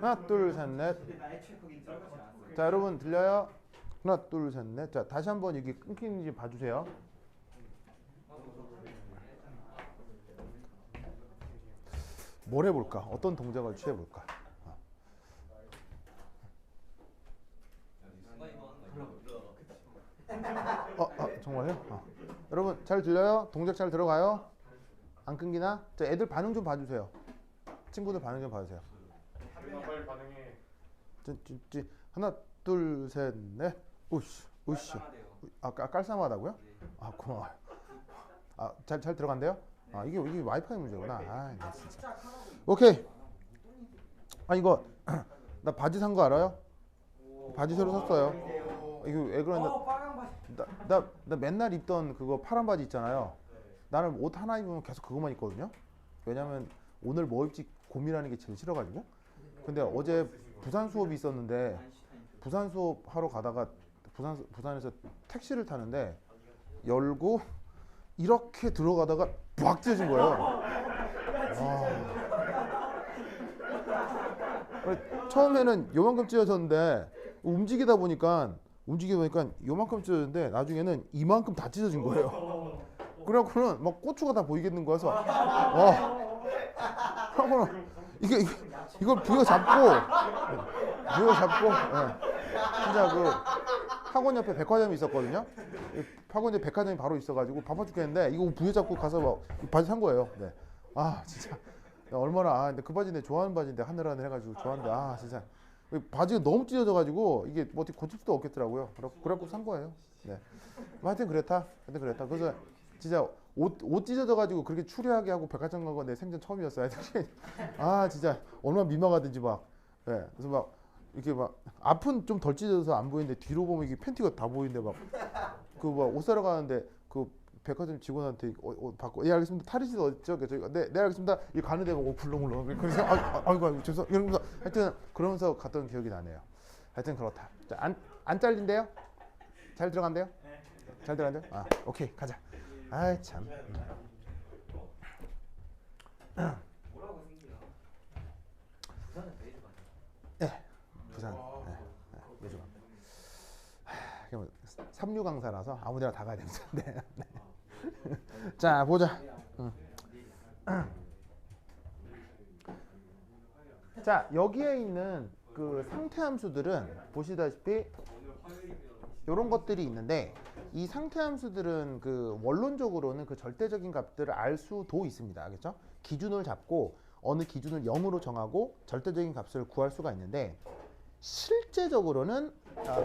하나, 둘, 셋, 넷. 자, 여러분 들려요? 하나, 둘, 셋, 넷. 자, 다시 한번 여기 끊기는지 봐주세요. 뭘 해볼까? 어떤 동작을 취해볼까? 정말요? 여러분 잘 들려요? 동작 잘 들어가요? 안 끊기나? 자, 애들 반응 좀 봐주세요. 친구들 반응 좀 봐주세요. 빨리 반응해. 하나, 둘, 셋, 넷. 우씨, 우씨. 깔쌈하다고요? 고마워요. 잘 들어간대요? 이게 와이파이 문제구나. 나 진짜. 오케이. 이거 나 바지 산 거 알아요? 바지 새로 샀어요. 이거 왜 그러냐? 빨간 바지. 나 맨날 입던 그거 파란 바지 있잖아요. 나는 옷 하나 입으면 계속 그것만 입거든요. 왜냐면 오늘 뭐 입지 고민하는 게 제일 싫어가지고. 근데 어제 부산 수업이 있었는데 부산 수업 하러 가다가 부산에서 택시를 타는데 열고 이렇게 들어가다가 빡 찢어진 거예요. 처음에는 요만큼 찢어졌는데 움직이다 보니까 요만큼 찢어졌는데 나중에는 이만큼 다 찢어진 거예요. 그래갖고는 막 고추가 다 보이겠는 거여서 하고는 이걸 부여잡고 진짜 그 학원 옆에 백화점이 있었거든요. 학원 옆에 백화점이 바로 있어가지고 바빠 죽겠는데 이거 부여잡고 가서 막 바지 산 거예요. 네. 진짜 얼마나 근데 그 바지 내 좋아하는 바지인데 하늘하늘 해가지고 좋아하는데 진짜 바지가 너무 찢어져가지고 이게 뭐 어떻게 고칠 수도 없겠더라고요. 그래갖고 산 거예요. 네. 하여튼 그랬다. 그래서 진짜 옷 찢어져가지고 그렇게 추리하게 하고 백화점 간 건 내 생전 처음이었어요. 진짜 얼마나 민망하든지 막. 네. 그래서 막 이렇게 막 앞은 좀 덜 찢어져서 안 보이는데 뒤로 보면 이게 팬티가 다 보이는데 막 그 막 옷 사러 가는데 그 백화점 직원한테 받고 알겠습니다. 탈의실 어디죠? 네 알겠습니다. 이 가는데 막 불렁불렁 그래서 아이고 죄송 이러면서 하여튼 그러면서 갔던 기억이 나네요. 하여튼 그렇다. 자, 안 잘린대요? 잘 들어간대요? 잘 들어간대요? 오케이 가자. 참. 뭐라고 생겨요? 부산은 매주 가요. 네, 부산. 매주 갑니다. 삼류 강사라서 아무데나 다 가야 됩니다. 네. 자, 보자. 자, 여기에 있는 그 상태 함수들은 보시다시피 이런 것들이 있는데 이 상태 함수들은 그 원론적으로는 그 절대적인 값들을 알 수도 있습니다. 알겠죠? 기준을 잡고 어느 기준을 0으로 정하고 절대적인 값을 구할 수가 있는데 실제적으로는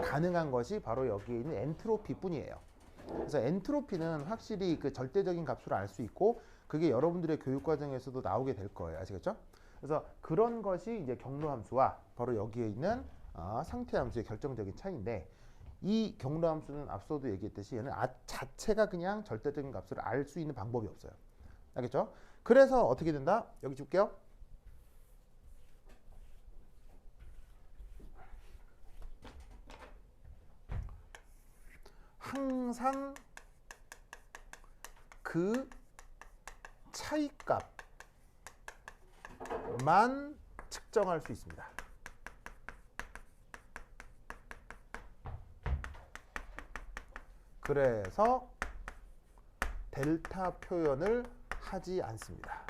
가능한 것이 바로 여기에 있는 엔트로피 뿐이에요. 그래서 엔트로피는 확실히 그 절대적인 값으로 알 수 있고 그게 여러분들의 교육 과정에서도 나오게 될 거예요. 아시겠죠? 그래서 그런 것이 이제 경로함수와 바로 여기에 있는 상태함수의 결정적인 차이인데 이 경로함수는 앞서도 얘기했듯이 얘는 자체가 그냥 절대적인 값을 알 수 있는 방법이 없어요. 알겠죠? 그래서 어떻게 된다? 여기 줄게요. 항상 그 차이값만 측정할 수 있습니다. 그래서 델타 표현을 하지 않습니다.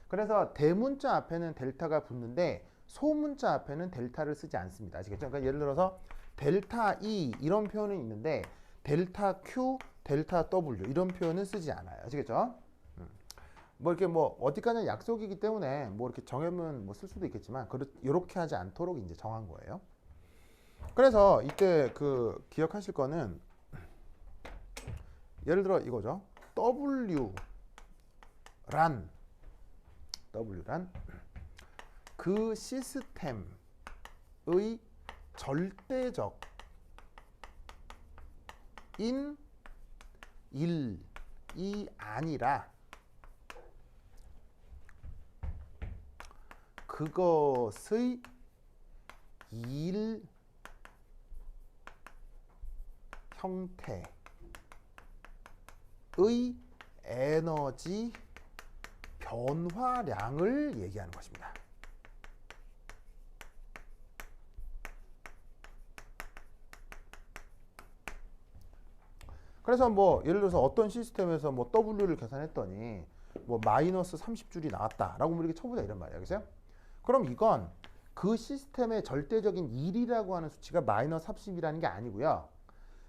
그래서 대문자 앞에는 델타가 붙는데 소문자 앞에는 델타를 쓰지 않습니다. 아시겠죠? 그러니까 예를 들어서 델타 E 이런 표현은 있는데 델타 Q, 델타 W 이런 표현은 쓰지 않아요. 아시겠죠? 뭐 이렇게 뭐 어디까지나 약속이기 때문에 뭐 이렇게 정하면 뭐 쓸 수도 있겠지만 이렇게 하지 않도록 이제 정한 거예요. 그래서 이때 그 기억하실 거는 예를 들어 이거죠. W란 그 시스템의 절대적인 일이 아니라 그것의 일 형태 에너지 변화량을 얘기하는 것입니다. 그래서 뭐 예를 들어서 어떤 시스템에서 뭐 W를 계산했더니 뭐 마이너스 30줄이 나왔다라고 뭐 이렇게 쳐보자 이런 말이에요. 그죠? 그럼 이건 그 시스템의 절대적인 1이라고 하는 수치가 마이너스 30이라는 게 아니고요.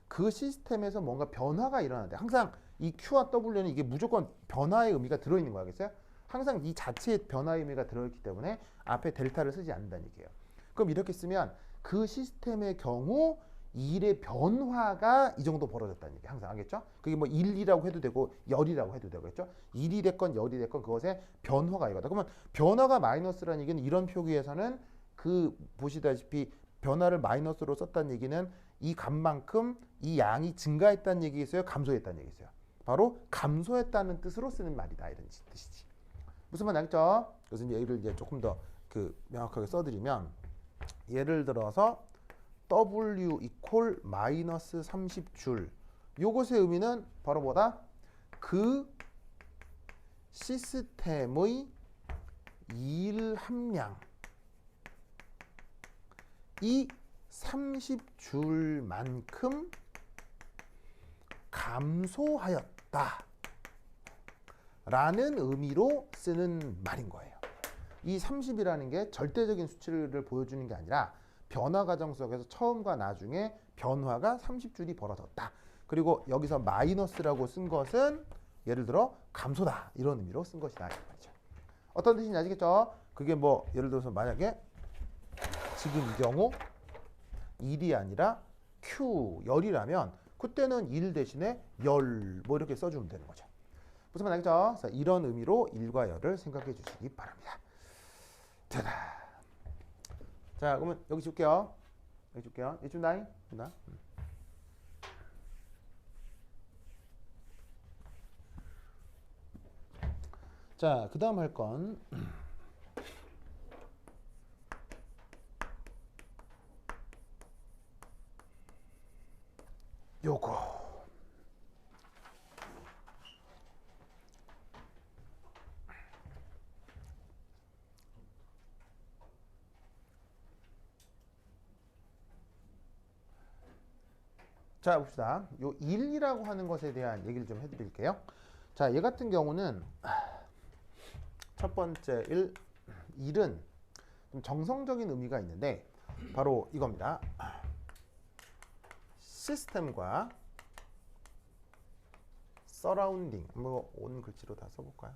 그 시스템에서 뭔가 변화가 일어나는데 항상 이 Q와 W는 이게 무조건 변화의 의미가 들어있는 거야. 알겠어요? 항상 이 자체의 변화의 의미가 들어있기 때문에 앞에 델타를 쓰지 않는다는 얘기예요. 그럼 이렇게 쓰면 그 시스템의 경우 1의 변화가 이 정도 벌어졌다는 얘기 항상 알겠죠? 그게 뭐 1이라고 해도 되고 열이라고 해도 되겠죠? 1이 됐건 열이 됐건 그것의 변화가 이거다. 그러면 변화가 마이너스라는 얘기는 이런 표기에서는 그 보시다시피 변화를 마이너스로 썼다는 얘기는 이 값만큼 이 양이 증가했다는 얘기겠어요? 감소했다는 얘기겠어요? 바로 감소했다는 뜻으로 쓰는 말이다 이런 뜻이지. 무슨 말 알겠죠? 그래서 이제 예를 이제 조금 더 그 명확하게 써드리면 예를 들어서 W 이퀄 마이너스 30줄 요것의 의미는 바로 뭐다? 그 시스템의 일 함량 이 30줄만큼 감소하였다 라는 의미로 쓰는 말인 거예요. 이 30이라는 게 절대적인 수치를 보여주는 게 아니라 변화 과정 속에서 처음과 나중에 변화가 30줄이 벌어졌다. 그리고 여기서 마이너스라고 쓴 것은 예를 들어 감소다 이런 의미로 쓴 것이다. 말이죠. 어떤 뜻인지 아시겠죠? 그게 뭐 예를 들어서 만약에 지금 이 경우 1이 아니라 Q 열이라면 그때는 1 대신에 열 뭐 이렇게 써주면 되는 거죠. 무슨 말 알겠죠? 그래서 이런 의미로 1과 열을 생각해 주시기 바랍니다. 짜잔. 자, 그러면 여기 줄게요. 여기 줄게요. 이쯤 나이? 나? 자, 그 다음 할 건 요거. 자, 봅시다. 요 1이라고 하는 것에 대한 얘기를 좀 해드릴게요. 자, 얘 같은 경우는 첫 번째 1은 좀 정성적인 의미가 있는데 바로 이겁니다. 시스템과 서라운딩 뭐 온 글씨로 다 써볼까요?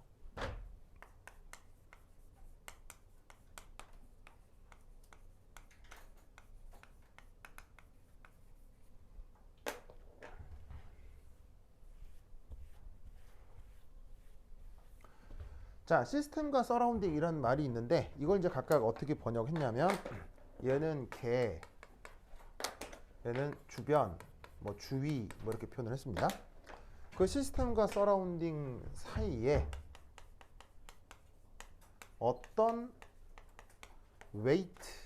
자, 시스템과 서라운딩 이런 말이 있는데 이걸 이제 각각 어떻게 번역했냐면 얘는 개, 얘는 주변, 뭐 주위 뭐 이렇게 표현을 했습니다. 그 시스템과 서라운딩 사이에 어떤 웨이트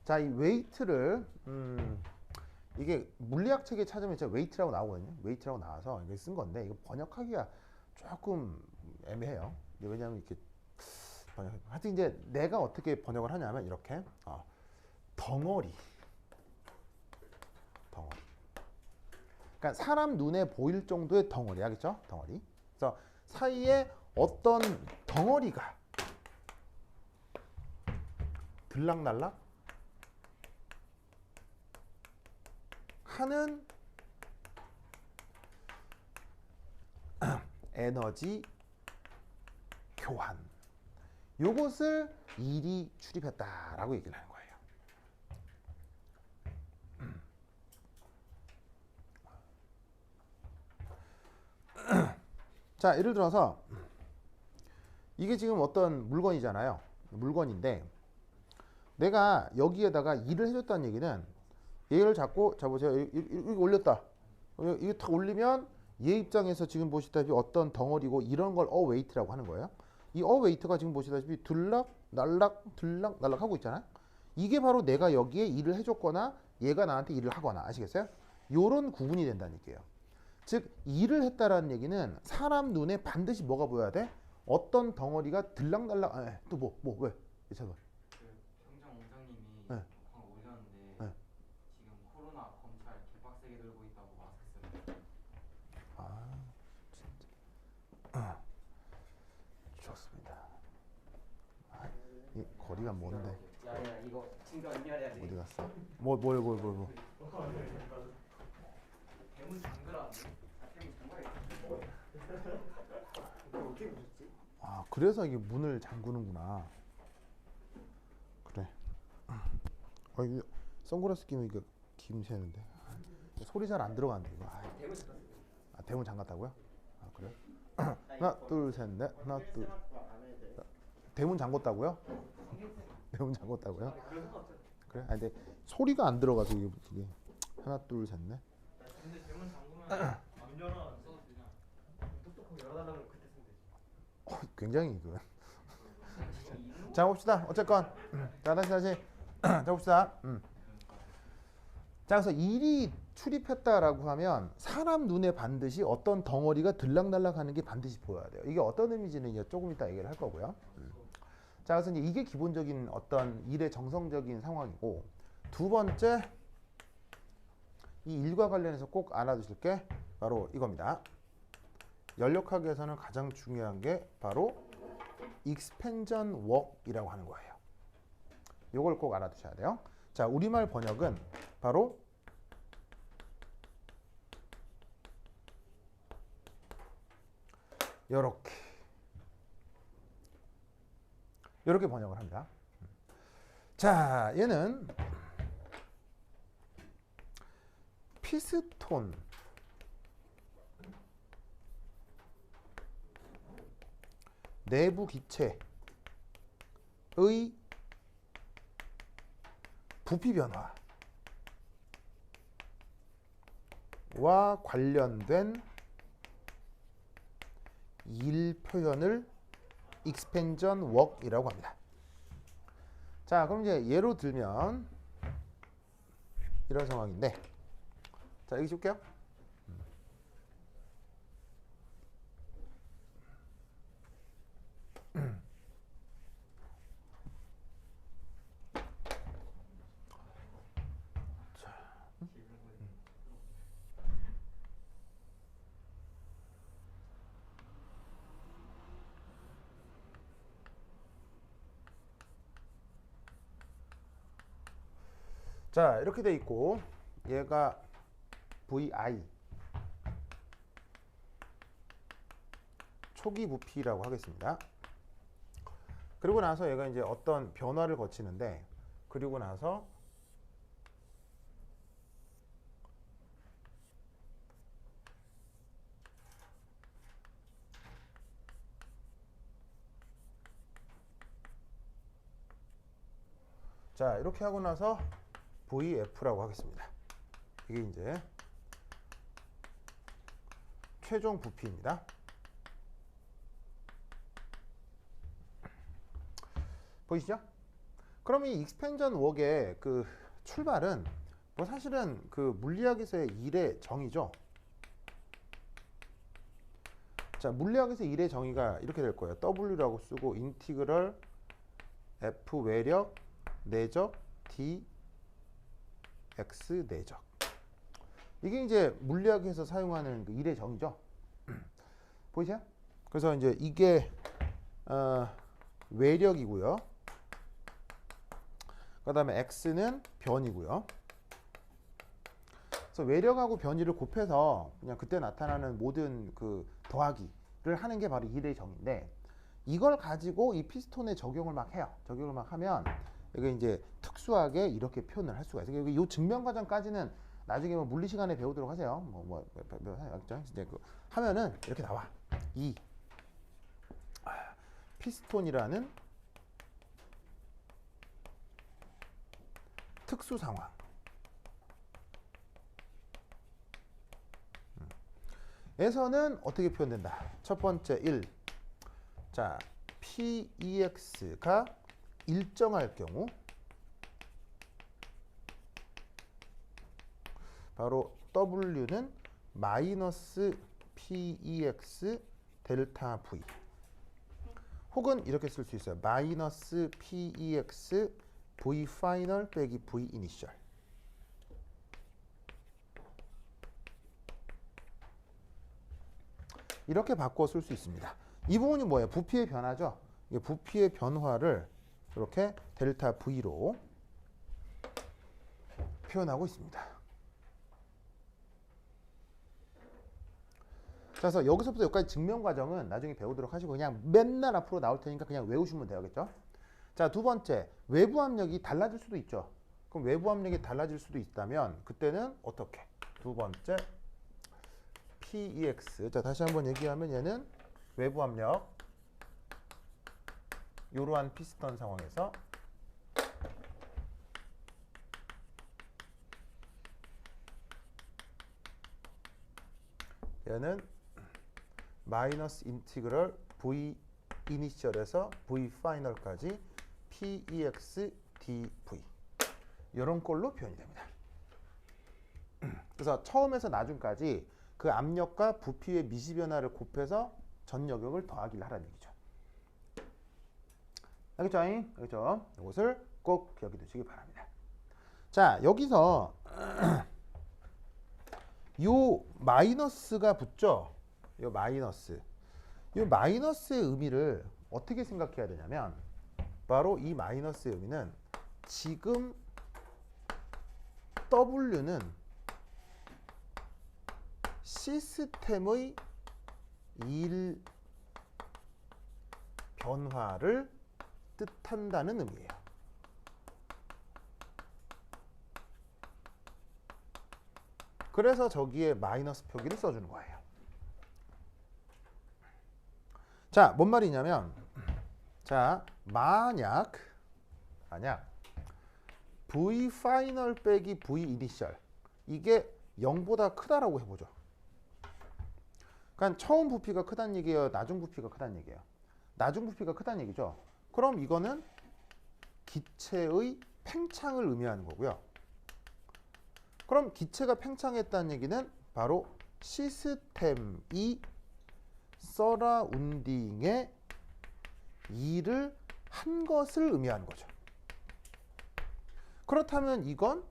자, 이 웨이트를 이게 물리학 책에 찾으면 진짜 웨이트라고 나오거든요. 웨이트라고 나와서 이게 쓴 건데 이거 번역하기가 조금 애매해요. 왜냐하면 이렇게 하여튼 이제 내가 어떻게 번역을 하냐면 이렇게 덩어리. 그러니까 사람 눈에 보일 정도의 덩어리, 알겠죠? 덩어리. 그래서 사이에 어떤 덩어리가 들락날락 하는 에너지 교환. 요것을 일이 출입했다라고 얘기를 하는 거예요. 자, 예를 들어서 이게 지금 어떤 물건이잖아요. 물건인데 내가 여기에다가 일을 해줬다는 얘기는 얘를 잡고 자 보세요. 이거 올렸다. 이거 탁 올리면 얘 입장에서 지금 보시다시피 어떤 덩어리고 이런 걸 어웨이트라고 하는 거예요. 이 어웨이트가 지금 보시다시피 들락 날락 들락 날락 하고 있잖아요. 이게 바로 내가 여기에 일을 해줬거나 얘가 나한테 일을 하거나 아시겠어요? 요런 구분이 된다는 얘기예요. 즉 일을 했다라는 얘기는 사람 눈에 반드시 뭐가 보여야 돼? 어떤 덩어리가 들락날락 또 뭐 왜? 이찬원. 그 경장 원장님이 네. 방금 올렸는데 네. 지금 코로나 검찰 개빡세게 들고 있다고 마스크 쓰는. 아 진짜. 좋습니다. 이 거리가 먼데 야야 이거 증거 인멸해야 돼. 어디 갔어? 뭐. 대문 잠그라는데? 대문 잠가야겠다. 어떻게 보셨지? 아 그래서 이게 문을 잠그는구나. 그래. 이거 선글라스 끼면 이거 김 새는데 소리 잘 안 들어가는데 이거. 대문 잠갔어요. 대문 잠갔다고요? 아 그래? 하나 둘 셋 넷 하나 둘. 대문 잠궜다고요? 대문 잠궜다고요? 그런 거 없죠. 그래? 아니 근데 소리가 안 들어가서 이게 하나 둘 셋 넷. 근데 대문 잠그면 안 열어 안 써도 되냐? 똑똑하게 열어달라면 그때 쓰면 되지. 굉장히 그. 자 봅시다. 어쨌건 자 다시 자 봅시다. 자 그래서 일이 출입했다라고 하면 사람 눈에 반드시 어떤 덩어리가 들락날락하는 게 반드시 보여야 돼요. 이게 어떤 의미인지는 이제 조금 이따 얘기를 할 거고요. 자 그래서 이제 이게 기본적인 어떤 일의 정성적인 상황이고 두 번째 이 일과 관련해서 꼭 알아두실 게 바로 이겁니다. 연력학에서는 가장 중요한 게 바로 expansion work이라고 하는 거예요. 이걸 꼭 알아두셔야 돼요. 자, 우리말 번역은 바로 이렇게 번역을 합니다. 자, 얘는 피스톤 내부 기체의 부피 변화와 관련된 일 표현을 expansion work이라고 합니다. 자, 그럼 이제 예로 들면 이런 상황인데, 자 여기 줄게요. 자 이렇게 돼 있고 얘가 VI 초기 부피라고 하겠습니다. 그리고 나서 얘가 이제 어떤 변화를 거치는데 그리고 나서 자 이렇게 하고 나서 VF라고 하겠습니다. 이게 이제 최종 부피입니다. 보이시죠? 그럼 이 익스펜전 웍의 그 출발은 뭐 사실은 그 물리학에서의 일의 정의죠. 자, 물리학에서 일의 정의가 이렇게 될 거예요. W라고 쓰고 인티그럴 F 외력 내적 D X 내적. 이게 이제 물리학에서 사용하는 그 일의 정의죠. 보이세요? 그래서 이제 이게 외력이고요. 그 다음에 X는 변이고요. 그래서 외력하고 변이를 곱해서 그냥 그때 나타나는 모든 그 더하기를 하는 게 바로 일의 정의인데 이걸 가지고 이 피스톤에 적용을 막 해요. 적용을 막 하면 이게 이제 특수하게 이렇게 표현을 할 수가 있어요. 이 증명 과정까지는 나중에 뭐 물리 시간에 배우도록 하세요. 이제 그 하면은 이렇게 나와. 이 피스톤이라는 특수 상황. 에서는 어떻게 표현된다? 첫 번째 1. 자, PEX가 일정할 경우 바로 W는 마이너스 PEX 델타 V 혹은 이렇게 쓸 수 있어요. 마이너스 PEX V 파이널 빼기 V 이니셜. 이렇게 바꿔 쓸 수 있습니다. 이 부분이 뭐예요? 부피의 변화죠. 이 부피의 변화를 이렇게 델타 V로 표현하고 있습니다. 그래서 여기서부터 여기까지 증명 과정은 나중에 배우도록 하시고 그냥 맨날 앞으로 나올 테니까 그냥 외우시면 되겠죠. 자, 두 번째, 외부 압력이 달라질 수도 있죠. 그럼 외부 압력이 달라질 수도 있다면 그때는 어떻게? 두 번째, PEX. 자, 다시 한번 얘기하면 얘는 외부 압력 이러한 피스톤 상황에서 얘는 마이너스 인티그럴 V 이니셜에서 V 파이널까지 PEX dV 이런 꼴로 표현이 됩니다. 그래서 처음에서 나중까지 그 압력과 부피의 미시 변화를 곱해서 전 여격을 더하기를 하라는 얘기죠. 알겠죠? 알겠죠? 이것을 꼭 기억해 두시기 바랍니다. 자, 여기서 요 마이너스가 붙죠? 요 마이너스. 요 마이너스의 의미를 어떻게 생각해야 되냐면 바로 이 마이너스의 의미는 지금 W는 시스템의 일 변화를 뜻한다는 의미예요. 그래서 저기에 마이너스 표기를 써주는 거예요. 자, 뭔 말이냐면 자, 만약 V 파이널 빼기 V 이니셜 이게 0보다 크다라고 해보죠. 그러니까 처음 부피가 크다는 얘기예요? 나중 부피가 크다는 얘기예요? 나중 부피가 크다는 얘기죠. 그럼 이거는 기체의 팽창을 의미하는 거고요. 그럼 기체가 팽창했다는 얘기는 바로 시스템이 서라운딩에 일을 한 것을 의미하는 거죠. 그렇다면 이건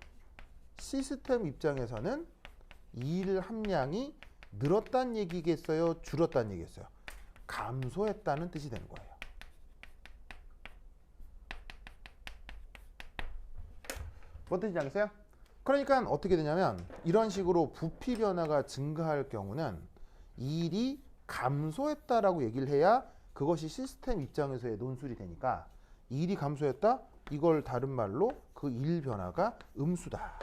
시스템 입장에서는 일 함량이 늘었다는 얘기겠어요? 줄었다는 얘기겠어요? 감소했다는 뜻이 되는 거예요. 뭔 뜻인지 알겠어요? 그러니까 어떻게 되냐면 이런 식으로 부피 변화가 증가할 경우는 일이 감소했다라고 얘기를 해야 그것이 시스템 입장에서의 논술이 되니까 일이 감소했다? 이걸 다른 말로 그 일 변화가 음수다.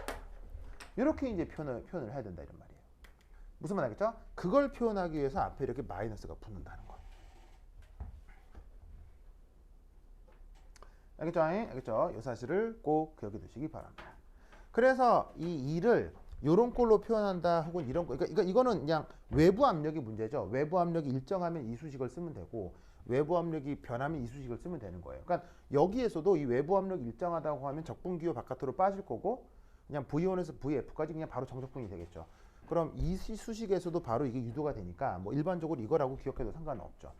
이렇게 이제 표현을 해야 된다 이런 말이에요. 무슨 말 알겠죠? 그걸 표현하기 위해서 앞에 이렇게 마이너스가 붙는다는 거. 알겠죠? 알겠죠? 이 사실을 꼭 기억해 두시기 바랍니다. 그래서 이 일을 이런 꼴로 표현한다 혹은 이런 꼴, 그러니까 이거는 그냥 외부 압력이 문제죠. 외부 압력이 일정하면 이 수식을 쓰면 되고 외부 압력이 변하면 이 수식을 쓰면 되는 거예요. 그러니까 여기에서도 이 외부 압력이 일정하다고 하면 적분기호 바깥으로 빠질 거고 그냥 V1에서 VF까지 그냥 바로 정적분이 되겠죠. 그럼 이 수식에서도 바로 이게 유도가 되니까 뭐 일반적으로 이거라고 기억해도 상관은 없죠.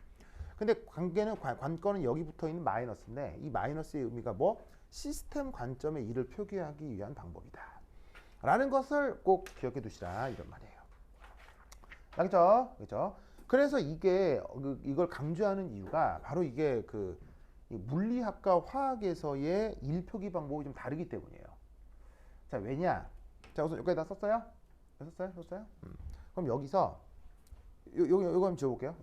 근데 관건은 여기 붙어 있는 마이너스인데 이 마이너스의 의미가 뭐? 시스템 관점의 일을 표기하기 위한 방법이다. 라는 것을 꼭 기억해 두시라 이런 말이에요. 알겠죠? 그렇죠? 그래서 이걸 강조하는 이유가 바로 이게 그 물리학과 화학에서의 일 표기 방법이 좀 다르기 때문이에요. 자, 왜냐? 자, 우선 여기다 썼어요? 썼어요? 그럼 여기서 요거 한번 지워볼게요.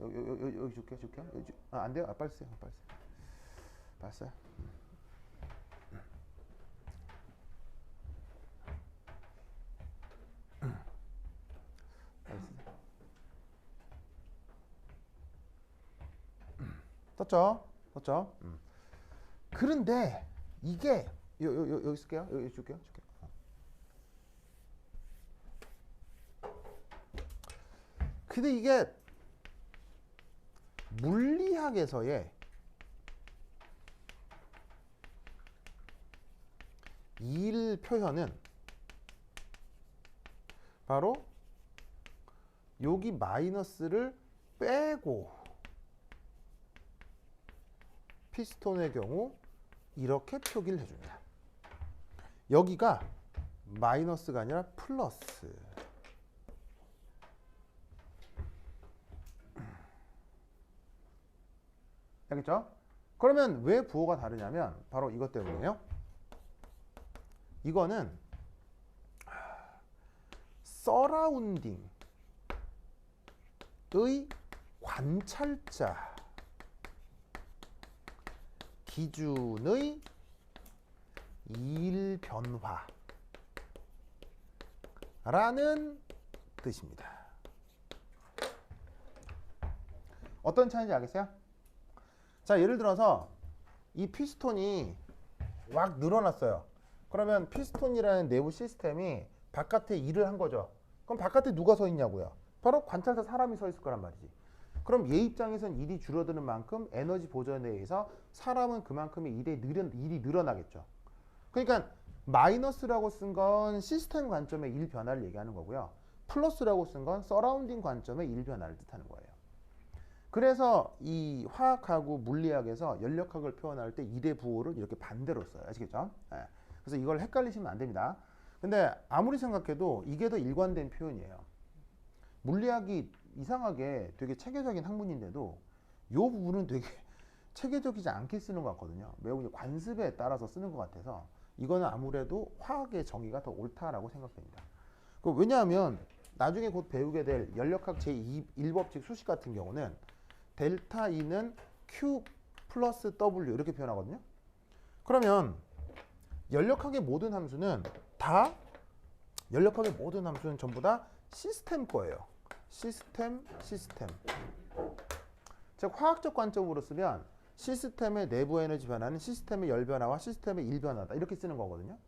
여기 줄게요. 아, 안 돼요? 빨리 쓰세요. 빨리 써요. 썼죠? 그런데 이게 여기 쓸게요. 여기 줄게요. 근데 이게 물리학에서의 일 표현은 바로 여기 마이너스를 빼고 피스톤의 경우 이렇게 표기를 해줍니다. 여기가 마이너스가 아니라 플러스. 알겠죠? 그러면 왜 부호가 다르냐면 바로 이것 때문이에요. 이거는 서라운딩의 관찰자 기준의 일변화라는 뜻입니다. 어떤 차이인지 알겠어요? 자, 예를 들어서 이 피스톤이 막 늘어났어요. 그러면 피스톤이라는 내부 시스템이 바깥에 일을 한 거죠. 그럼 바깥에 누가 서 있냐고요? 바로 관찰자 사람이 서 있을 거란 말이지. 그럼 얘 입장에선 일이 줄어드는 만큼 에너지 보전에 의해서 사람은 그만큼의 일이 늘어나겠죠. 그러니까 마이너스라고 쓴 건 시스템 관점의 일 변화를 얘기하는 거고요. 플러스라고 쓴 건 서라운딩 관점의 일 변화를 뜻하는 거예요. 그래서 이 화학하고 물리학에서 연력학을 표현할 때 일의 부호를 이렇게 반대로 써요. 아시겠죠? 네. 그래서 이걸 헷갈리시면 안 됩니다. 근데 아무리 생각해도 이게 더 일관된 표현이에요. 물리학이 이상하게 되게 체계적인 학문인데도 이 부분은 되게 체계적이지 않게 쓰는 것 같거든요. 매우 관습에 따라서 쓰는 것 같아서 이거는 아무래도 화학의 정의가 더 옳다라고 생각됩니다. 왜냐하면 나중에 곧 배우게 될 연력학 제1법칙 수식 같은 경우는 델타 E는 Q 플러스 W 이렇게 표현하거든요. 그러면 연력학의 모든 함수는 전부 다 시스템 거예요. 시스템. 즉 화학적 관점으로 쓰면 시스템의 내부 에너지 변화는 시스템의 열 변화와 시스템의 일 변화다 이렇게 쓰는 거거든요.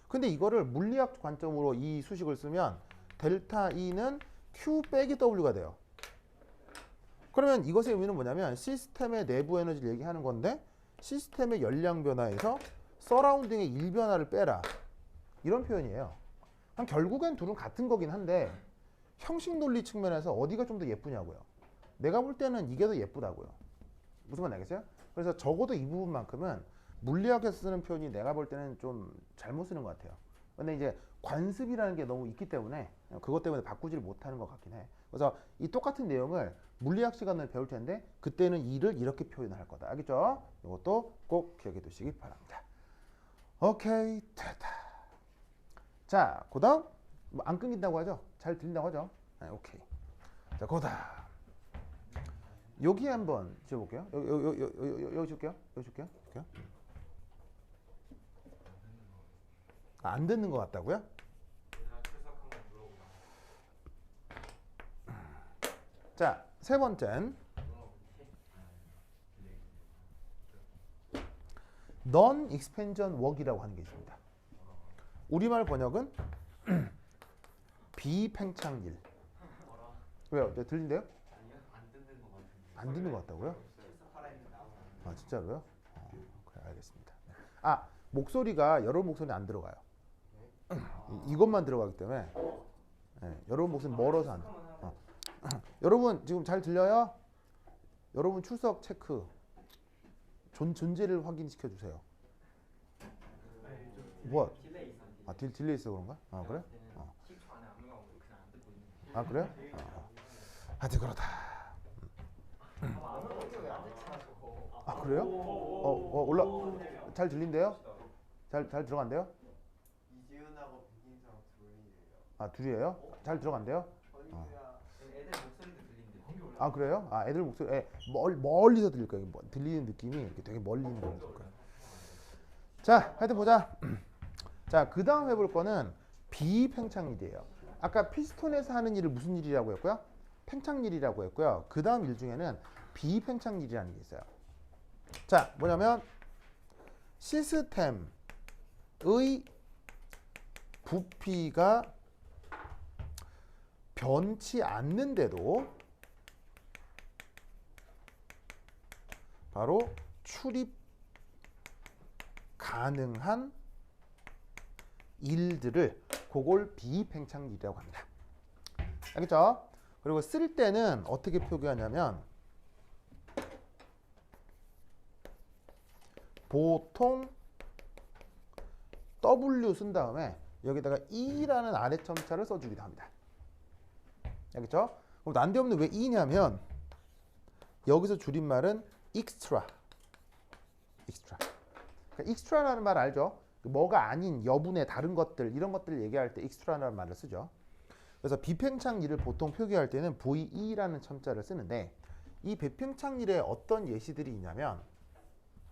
근데 이거를 물리학 관점으로 이 수식을 쓰면 델타 E는 Q 빼기 W가 돼요. 그러면 이것의 의미는 뭐냐면 시스템의 내부 에너지를 얘기하는 건데 시스템의 열량 변화에서 서라운딩의 일 변화를 빼라 이런 표현이에요. 결국엔 둘은 같은 거긴 한데 형식 논리 측면에서 어디가 좀 더 예쁘냐고요. 내가 볼 때는 이게 더 예쁘다고요. 무슨 말인지 알겠어요? 그래서 적어도 이 부분만큼은 물리학에서 쓰는 표현이 내가 볼 때는 좀 잘못 쓰는 것 같아요. 근데 이제 관습이라는 게 너무 있기 때문에 그것 때문에 바꾸지를 못하는 것 같긴 해. 그래서 이 똑같은 내용을 물리학 시간을 배울 텐데 그때는 이를 이렇게 표현할 거다. 알겠죠? 이것도 꼭 기억해 두시기 바랍니다. 오케이, 됐다. 자, 그 다음 안 끊긴다고 하죠? 잘 들린다고 하죠? 네, 오케이. 자, 그 다음 여기 한번 지어볼게요. 여기 줄게요. 안 듣는 것 같다고요? 자, 세 번째는 non-expansion work이라고 하는 게 있습니다. 우리말 번역은 비팽창일. 왜요? 네, 들린대요? 안 듣는 것 같다고요? 아, 진짜로요? 그래, 알겠습니다. 아, 목소리가 여러분 목소리 안 들어가요. 이것만 들어가기 때문에 네, 여러분 목소리 멀어서 안 들어요. 여러분 지금 잘 들려요? 여러분 출석 체크 존재를 확인시켜 주세요. 뭐? 아, 딜레이 있어 그런가? 아, 그래? 아, 그래요? 하여튼 그렇다. 아, 그래요? 올라 잘 들린대요? 잘 들어간대요? 이지훈하고 백인상 둘이에요. 아, 둘이에요? 잘 들어간대요? 애들 목소리도 들린대요. 아, 그래요? 아, 애들 목소리 멀리서 들릴 거예요. 들리는 느낌이 이렇게 되게 멀리 있는 거일 거예요. 자, 하여튼 보자. 자, 그 다음 해볼 거는 비팽창일이에요. 아까 피스톤에서 하는 일을 무슨 일이라고 했고요? 팽창일이라고 했고요. 그 다음 일 중에는 비팽창일이라는 게 있어요. 자, 뭐냐면 시스템의 부피가 변치 않는데도 바로 출입 가능한 일들을 그걸 비팽창일이라고 합니다. 알겠죠? 그리고 쓸 때는 어떻게 표기하냐면 보통 W 쓴 다음에 여기다가 E라는 아래 첨자를 써주기도 합니다. 알겠죠? 그럼 난데없는 왜 E냐면 여기서 줄임말은 extra. 그러니까 extra라는 말 알죠? 뭐가 아닌 여분의 다른 것들 이런 것들을 얘기할 때 extra라는 말을 쓰죠. 그래서 비팽창일을 보통 표기할 때는 VE라는 첨자를 쓰는데 이 비팽창일에 어떤 예시들이 있냐면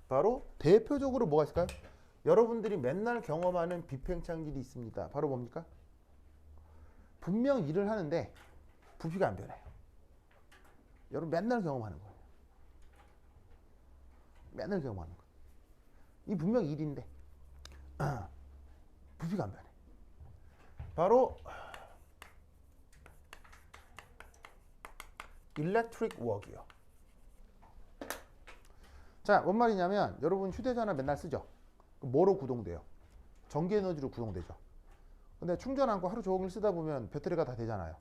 바로 대표적으로 뭐가 있을까요? 여러분들이 맨날 경험하는 비팽창일이 있습니다. 바로 뭡니까? 분명 일을 하는데 부피가 안 변해요. 여러분 맨날 경험하는 거예요. 맨날 경험하는 거. 이 분명 일인데 부피가 안 변해. 바로 electric work이요. 자, 뭔 말이냐면 여러분 휴대전화 맨날 쓰죠? 뭐로 구동돼요? 전기 에너지로 구동되죠. 근데 충전 않고 하루 종일 쓰다 보면 배터리가 다 되잖아요.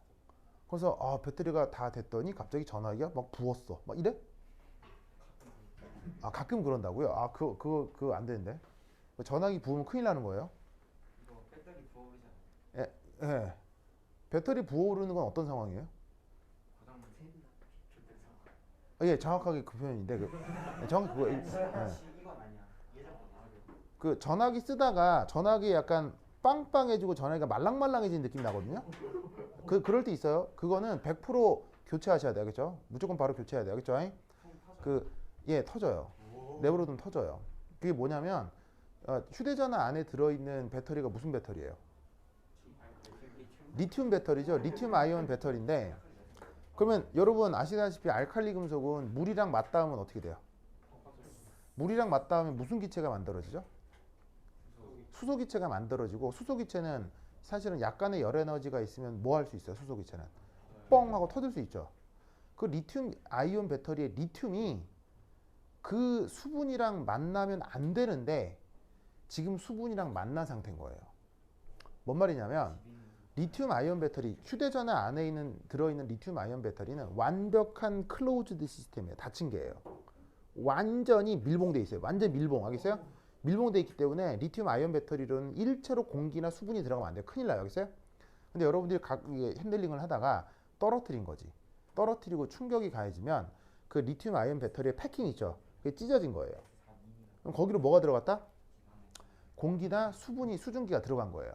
그래서 배터리가 다 됐더니 갑자기 전화기가 막 부었어. 막 이래? 가끔 그런다고요? 그거 안 되는데. 전화기 부으면 큰일 나는 거예요. 이거 배터리 부어오르지 예. 않아요? 예. 배터리 부어오르는 건 어떤 상황이에요? 고장 세비나 좋된 상황. 예, 정확하게 그 표현인데 정확히 그거. 예. 이건 아니야. 예전보다. 그 전화기 쓰다가 전화기 약간 빵빵해지고 전화기가 말랑말랑해지는 느낌이 나거든요. 그럴 때 있어요. 그거는 100% 교체하셔야 돼요. 알겠죠? 무조건 바로 교체해야 돼요. 알겠죠? 터져요. 내버려두면 터져요. 그게 뭐냐면 휴대전화 안에 들어있는 배터리가 무슨 배터리예요? 리튬 배터리죠. 리튬 아이온 배터리인데 그러면 여러분 아시다시피 알칼리 금속은 물이랑 맞닿으면 어떻게 돼요? 물이랑 맞닿으면 무슨 기체가 만들어지죠? 수소기체가 만들어지고 수소기체는 사실은 약간의 열 에너지가 있으면 뭐 할 수 있어요? 수소기체는 뻥 하고 터질 수 있죠. 그 리튬 아이온 배터리의 리튬이 그 수분이랑 만나면 안 되는데 지금 수분이랑 만난 상태인 거예요. 뭔 말이냐면 리튬 아이온 배터리 휴대전화 안에 들어있는 리튬 아이온 배터리는 완벽한 클로즈드 시스템이에요. 닫힌 게예요. 완전히 밀봉돼 있어요. 완전 밀봉 알겠어요? 밀봉돼 있기 때문에 리튬 아이온 배터리로는 일체로 공기나 수분이 들어가면 안 돼요. 큰일 나요. 알겠어요? 근데 여러분들이 핸들링을 하다가 떨어뜨린 거지. 떨어뜨리고 충격이 가해지면 그 리튬 아이온 배터리의 패킹 있죠. 그게 찢어진 거예요. 그럼 거기로 뭐가 들어갔다? 공기나 수분이 수증기가 들어간 거예요.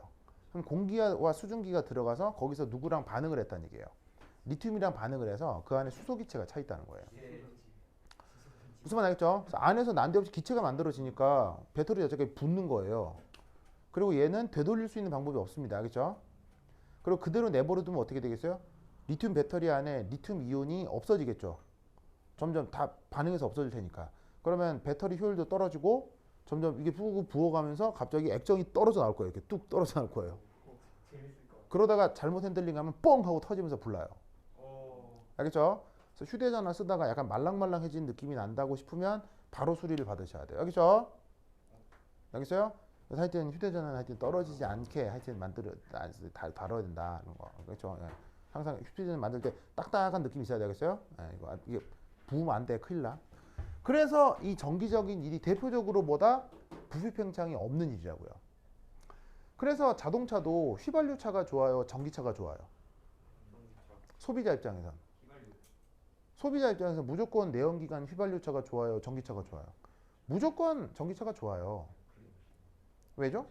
그럼 공기와 수증기가 들어가서 거기서 누구랑 반응을 했다는 얘기예요. 리튬이랑 반응을 해서 그 안에 수소기체가 차 있다는 거예요. 무슨 말 알겠죠? 안에서 난데없이 기체가 만들어지니까 배터리 자체가 붙는 거예요. 그리고 얘는 되돌릴 수 있는 방법이 없습니다. 알겠죠? 그리고 그대로 내버려두면 어떻게 되겠어요? 리튬 배터리 안에 리튬 이온이 없어지겠죠. 점점 다 반응해서 없어질 테니까. 그러면 배터리 효율도 떨어지고 점점 이게 부어가면서 갑자기 액정이 떨어져 나올 거예요. 이렇게 뚝 떨어져 나올 거예요. 그러다가 잘못 핸들링하면 뻥 하고 터지면서 불나요. 알겠죠? 그래서 휴대전화 쓰다가 약간 말랑말랑해진 느낌이 난다고 싶으면 바로 수리를 받으셔야 돼요. 알겠죠? 알겠어요? 그래서 하여튼 휴대전화는 하여튼 떨어지지 않게 하여튼 다뤄야 된다는 거. 그렇죠? 예. 항상 휴대전화 만들 때 딱딱한 느낌이 있어야 되겠어요? 예, 이게 부으면 안 돼. 큰일 나. 그래서 이 정기적인 일이 대표적으로 뭐다? 부피팽창이 없는 일이라고요. 그래서 자동차도 휘발유차가 좋아요? 전기차가 좋아요? 소비자 입장에선. 소비자 입장에서 무조건 내연기관 휘발유차가 좋아요? 전기차가 좋아요? 무조건 전기차가 좋아요. 왜죠?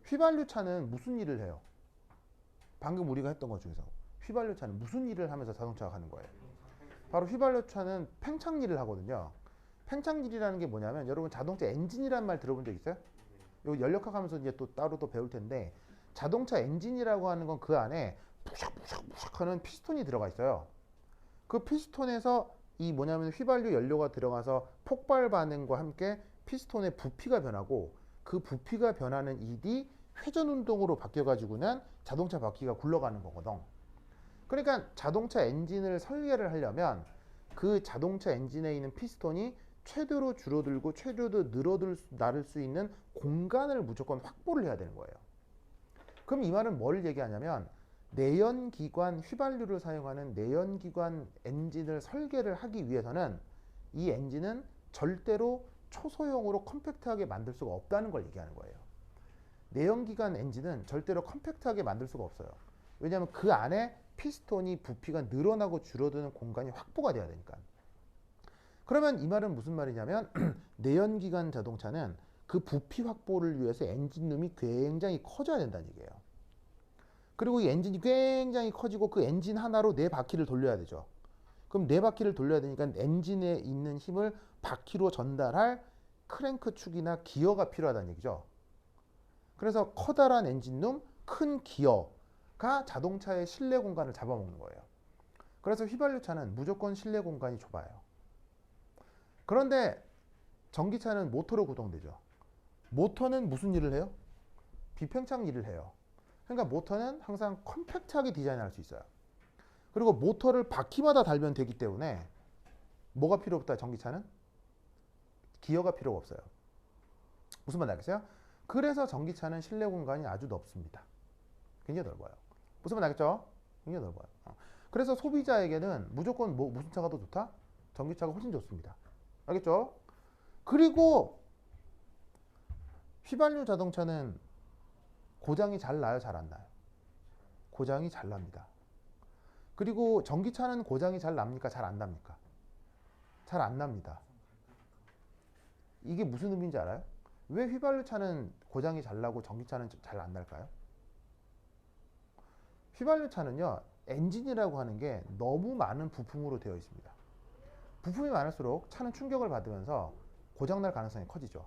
휘발유차는 무슨 일을 해요? 방금 우리가 했던 것 중에서 휘발유차는 무슨 일을 하면서 자동차가 가는 거예요? 바로 휘발유차는 팽창일을 하거든요. 팽창일이라는 게 뭐냐면 여러분 자동차 엔진이라는 말 들어본 적 있어요? 이거 연력학하면서 이제 또 따로 또 배울 텐데 자동차 엔진이라고 하는 건 그 안에 부샥부샥부샥 하는 피스톤이 들어가 있어요. 그 피스톤에서 이 뭐냐면 휘발유 연료가 들어가서 폭발 반응과 함께 피스톤의 부피가 변하고 그 부피가 변하는 일이 회전 운동으로 바뀌어 가지고는 자동차 바퀴가 굴러가는 거거든. 그러니까 자동차 엔진을 설계를 하려면 그 자동차 엔진에 있는 피스톤이 최대로 줄어들고 최대로 나를 수 있는 공간을 무조건 확보를 해야 되는 거예요. 그럼 이 말은 뭘 얘기하냐면 내연기관 휘발유를 사용하는 내연기관 엔진을 설계를 하기 위해서는 이 엔진은 절대로 초소형으로 컴팩트하게 만들 수가 없다는 걸 얘기하는 거예요. 내연기관 엔진은 절대로 컴팩트하게 만들 수가 없어요. 왜냐하면 그 안에 피스톤이 부피가 늘어나고 줄어드는 공간이 확보가 돼야 되니까. 그러면 이 말은 무슨 말이냐면 내연기관 자동차는 그 부피 확보를 위해서 엔진룸이 굉장히 커져야 된다는 얘기예요. 그리고 이 엔진이 굉장히 커지고 그 엔진 하나로 4바퀴를 돌려야 되죠. 그럼 4바퀴를 돌려야 되니까 엔진에 있는 힘을 바퀴로 전달할 크랭크 축이나 기어가 필요하다는 얘기죠. 그래서 커다란 엔진룸, 큰 기어가 자동차의 실내 공간을 잡아먹는 거예요. 그래서 휘발유차는 무조건 실내 공간이 좁아요. 그런데 전기차는 모터로 구동되죠. 모터는 무슨 일을 해요? 비팽창 일을 해요. 그러니까 모터는 항상 컴팩트하게 디자인할 수 있어요. 그리고 모터를 바퀴마다 달면 되기 때문에 뭐가 필요 없다, 전기차는? 기어가 필요가 없어요. 무슨 말인지 알겠어요? 그래서 전기차는 실내 공간이 아주 넓습니다. 굉장히 넓어요. 무슨 말인지 알겠죠? 굉장히 넓어요. 그래서 소비자에게는 무조건 무슨 차가 더 좋다? 전기차가 훨씬 좋습니다. 알겠죠? 그리고 휘발유 자동차는 고장이 잘 나요, 잘 안 나요? 고장이 잘 납니다. 그리고 전기차는 고장이 잘 납니까? 잘 안 납니까? 잘 안 납니다. 이게 무슨 의미인지 알아요? 왜 휘발유차는 고장이 잘 나고 전기차는 잘 안 날까요? 휘발유차는요, 엔진이라고 하는 게 너무 많은 부품으로 되어 있습니다. 부품이 많을수록 차는 충격을 받으면서 고장날 가능성이 커지죠.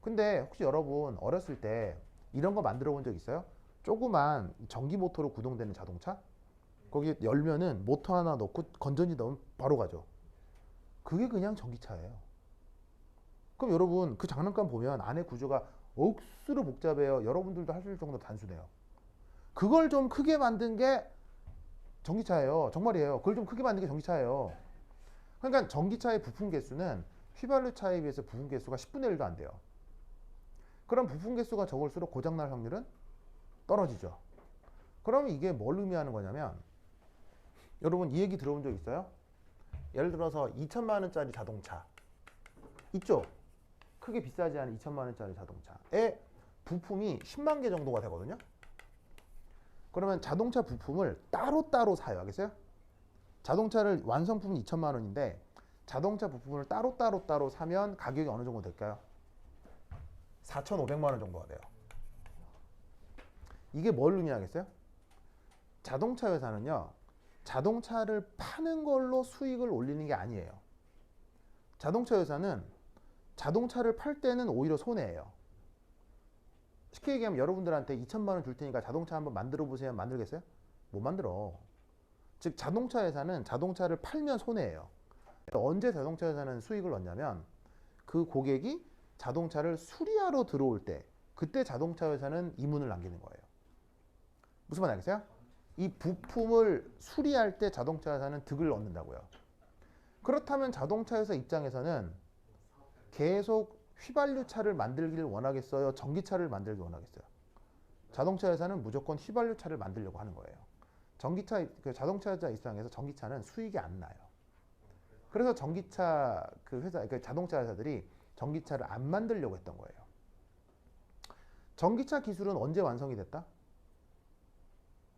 근데 혹시 여러분 어렸을 때 이런 거 만들어 본 적 있어요? 조그만 전기 모터로 구동되는 자동차? 거기 열면은 모터 하나 넣고 건전지 넣으면 바로 가죠. 그게 그냥 전기차예요. 그럼 여러분 그 장난감 보면 안에 구조가 억수로 복잡해요. 여러분들도 하실 정도로 단순해요. 그걸 좀 크게 만든 게 전기차예요. 정말이에요. 그걸 좀 크게 만든 게 전기차예요. 그러니까 전기차의 부품 개수는 휘발유차에 비해서 부품 개수가 10분의 1도 안 돼요. 그럼 부품 개수가 적을수록 고장날 확률은 떨어지죠. 그러면 이게 뭘 의미하는 거냐면, 여러분 이 얘기 들어본 적 있어요? 예를 들어서 2천만 원짜리 자동차 있죠? 크게 비싸지 않은 2천만 원짜리 자동차에 부품이 10만 개 정도가 되거든요. 그러면 자동차 부품을 따로따로 사요. 알겠어요? 자동차를 완성품은 2천만 원인데 자동차 부품을 따로 사면 가격이 어느 정도 될까요? 4,500만 원 정도가 돼요. 이게 뭘 의미하겠어요? 자동차 회사는요, 자동차를 파는 걸로 수익을 올리는 게 아니에요. 자동차 회사는 자동차를 팔 때는 오히려 손해예요. 쉽게 얘기하면 여러분들한테 2천만 원 줄 테니까 자동차 한번 만들어 보세요. 만들겠어요? 못 만들어. 즉 자동차 회사는 자동차를 팔면 손해예요. 언제 자동차 회사는 수익을 얻냐면 그 고객이 자동차를 수리하러 들어올 때, 그때 자동차 회사는 이문을 남기는 거예요. 무슨 말 알겠어요? 이 부품을 수리할 때 자동차 회사는 득을 얻는다고요. 그렇다면 자동차 회사 입장에서는 계속 휘발유차를 만들기를 원하겠어요? 전기차를 만들기 원하겠어요? 자동차 회사는 무조건 휘발유차를 만들려고 하는 거예요. 자동차 회사 입장에서 전기차는 수익이 안 나요. 그래서 전기차 자동차 회사들이 전기차를 안 만들려고 했던 거예요. 전기차 기술은 언제 완성이 됐다?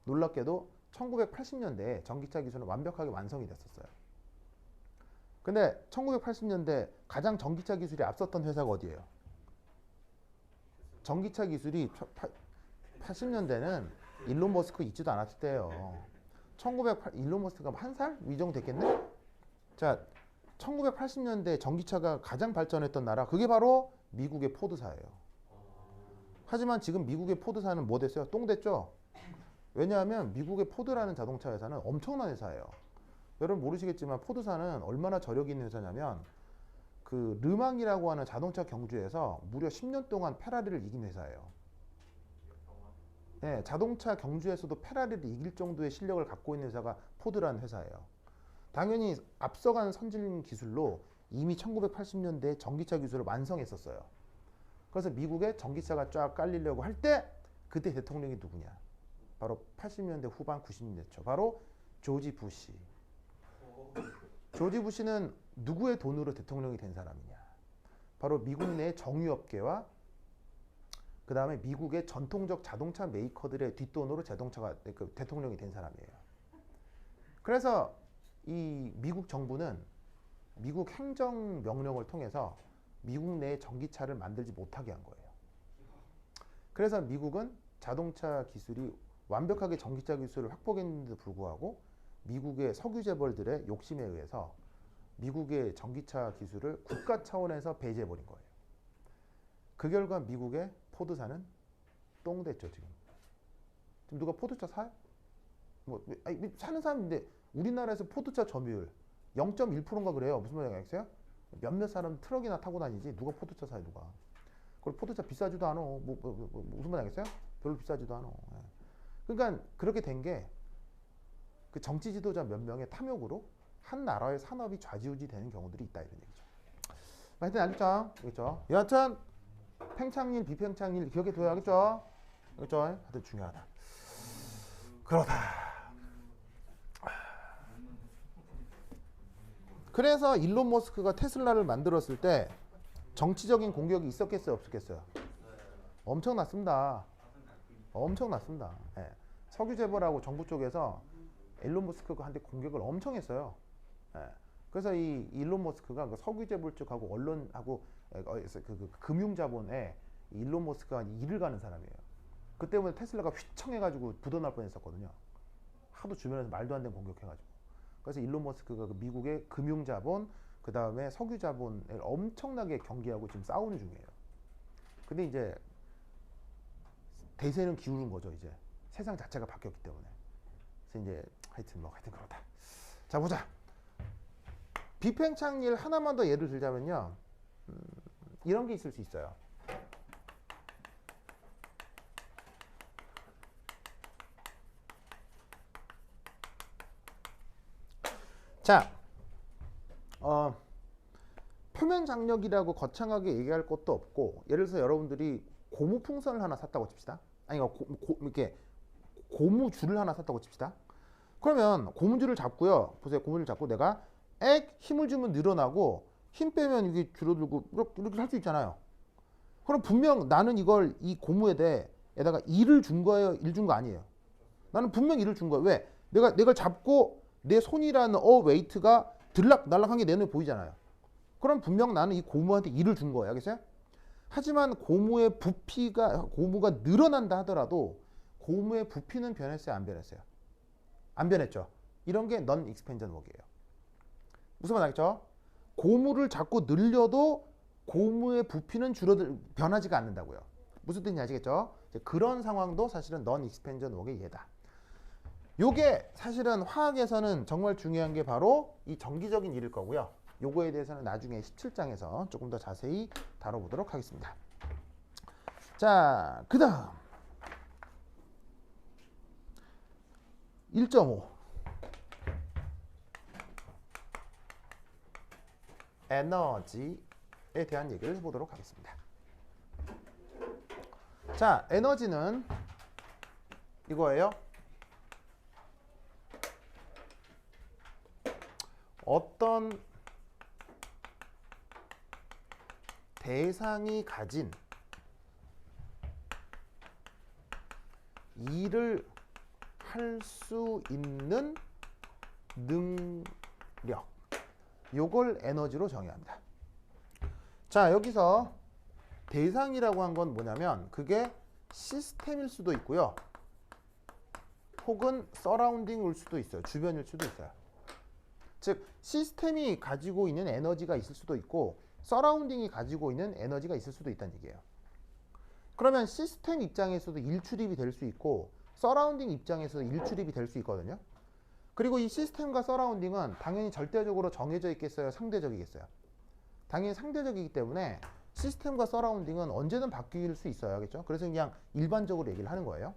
놀랍게도 1980년대에 전기차 기술은 완벽하게 완성이 됐었어요. 근데 1980년대 가장 전기차 기술이 앞섰던 회사가 어디예요? 전기차 기술이 80년대는 일론 머스크 있지도 않았을 때예요. 일론 머스크가 한 살? 이 정도 됐겠네? 자, 1980년대 전기차가 가장 발전했던 나라, 그게 바로 미국의 포드사예요. 하지만 지금 미국의 포드사는 뭐 됐어요? 똥 됐죠? 왜냐하면 미국의 포드라는 자동차 회사는 엄청난 회사예요. 여러분 모르시겠지만 포드사는 얼마나 저력이 있는 회사냐면 그 르망이라고 하는 자동차 경주에서 무려 10년 동안 페라리를 이긴 회사예요. 네, 자동차 경주에서도 페라리를 이길 정도의 실력을 갖고 있는 회사가 포드라는 회사예요. 당연히 앞서간 선진 기술로 이미 1980년대에 전기차 기술을 완성했었어요. 그래서 미국에 전기차가 쫙 깔리려고 할 때 그때 대통령이 누구냐? 바로 80년대 후반 90년대 초 바로 조지 부시. 조지 부시는 누구의 돈으로 대통령이 된 사람이냐? 바로 미국 내 정유업계와 그 다음에 미국의 전통적 자동차 메이커들의 뒷돈으로 자동차가 대통령이 된 사람이에요. 그래서 이 미국 정부는 미국 행정 명령을 통해서 미국 내에 전기차를 만들지 못하게 한 거예요. 그래서 미국은 자동차 기술이 완벽하게 전기차 기술을 확보했는데도 불구하고 미국의 석유 재벌들의 욕심에 의해서 미국의 전기차 기술을 국가 차원에서 배제해버린 거예요. 그 결과 미국의 포드사는 똥 됐죠. 지금 누가 포드차 사요? 아니, 사는 사람인데 우리나라에서 포드차 점유율 0.1%인가 그래요. 무슨 말인지 알겠어요? 몇몇 사람 트럭이나 타고 다니지 누가 포드차 사요 누가. 그리고 포드차 비싸지도 않아. 무슨 말인지 알겠어요? 별로 비싸지도 않아. 예. 그러니까 그렇게 된 게 그 정치 지도자 몇 명의 탐욕으로 한 나라의 산업이 좌지우지 되는 경우들이 있다 이런 얘기죠. 하여튼 알겠죠? 알겠죠? 여하튼 팽창일, 비팽창일 기억해 둬야 하겠죠? 알겠죠? 하여튼 중요하다. 그렇다. 그래서 일론 머스크가 테슬라를 만들었을 때 정치적인 공격이 있었겠어요? 없었겠어요? 엄청났습니다. 엄청났습니다. 예. 석유 재벌하고 정부 쪽에서 일론 머스크한테 공격을 엄청 했어요. 예. 그래서 이 일론 머스크가 그 석유 재벌 쪽하고 언론하고 그 금융자본에 일론 머스크가 일을 가는 사람이에요. 그 때문에 테슬라가 휘청해가지고 부도날 뻔했었거든요. 하도 주변에서 말도 안 되는 공격해가지고. 그래서 일론 머스크가 그 미국의 금융자본 그 다음에 석유자본을 엄청나게 경계하고 지금 싸우는 중이에요. 근데 이제 대세는 기울은 거죠. 이제 세상 자체가 바뀌었기 때문에. 그래서 이제 하여튼 그렇다. 자 보자. 비팽창일 하나만 더 예를 들자면요. 이런 게 있을 수 있어요. 자, 표면 장력이라고 거창하게 얘기할 것도 없고, 예를 들어서 여러분들이 고무풍선을 하나 샀다고 칩시다. 아니, 이렇게 고무줄을 하나 샀다고 칩시다. 그러면 고무줄을 잡고요. 보세요. 고무줄을 잡고 내가 힘을 주면 늘어나고 힘 빼면 이게 줄어들고 이렇게 할 수 있잖아요. 그럼 분명 나는 이 고무에다가 일을 준 거예요? 일 준 거 아니에요? 나는 분명 일을 준 거예요. 왜? 내가 잡고 내 손이라는 웨이트가 들락날락한 게 내 눈에 보이잖아요. 그럼 분명 나는 이 고무한테 일을 준 거예요. 알겠어요? 하지만 고무의 고무가 늘어난다 하더라도 고무의 부피는 변했어요? 안 변했어요? 안 변했죠. 이런 게 non expansion work이에요. 무슨 말 알겠죠? 고무를 자꾸 늘려도 고무의 부피는 변하지가 않는다고요. 무슨 뜻인지 아시겠죠? 그런 상황도 사실은 non expansion work의 예다. 요게 사실은 화학에서는 정말 중요한 게 바로 이 정기적인 일일 거고요. 요거에 대해서는 나중에 17장에서 조금 더 자세히 다뤄보도록 하겠습니다. 자, 그 다음 1.5 에너지에 대한 얘기를 해보도록 하겠습니다. 자, 에너지는 이거예요. 어떤 대상이 가진 일을 할 수 있는 능력, 요걸 에너지로 정의합니다. 자, 여기서 대상이라고 한 건 뭐냐면 그게 시스템일 수도 있고요. 혹은 서라운딩일 수도 있어요. 주변일 수도 있어요. 즉 시스템이 가지고 있는 에너지가 있을 수도 있고 서라운딩이 가지고 있는 에너지가 있을 수도 있다는 얘기예요. 그러면 시스템 입장에서도 일출입이 될 수 있고 서라운딩 입장에서도 일출입이 될 수 있거든요. 그리고 이 시스템과 서라운딩은 당연히 절대적으로 정해져 있겠어요? 상대적이겠어요? 당연히 상대적이기 때문에 시스템과 서라운딩은 언제든 바뀔 수 있어요. 알겠죠? 그래서 그냥 일반적으로 얘기를 하는 거예요.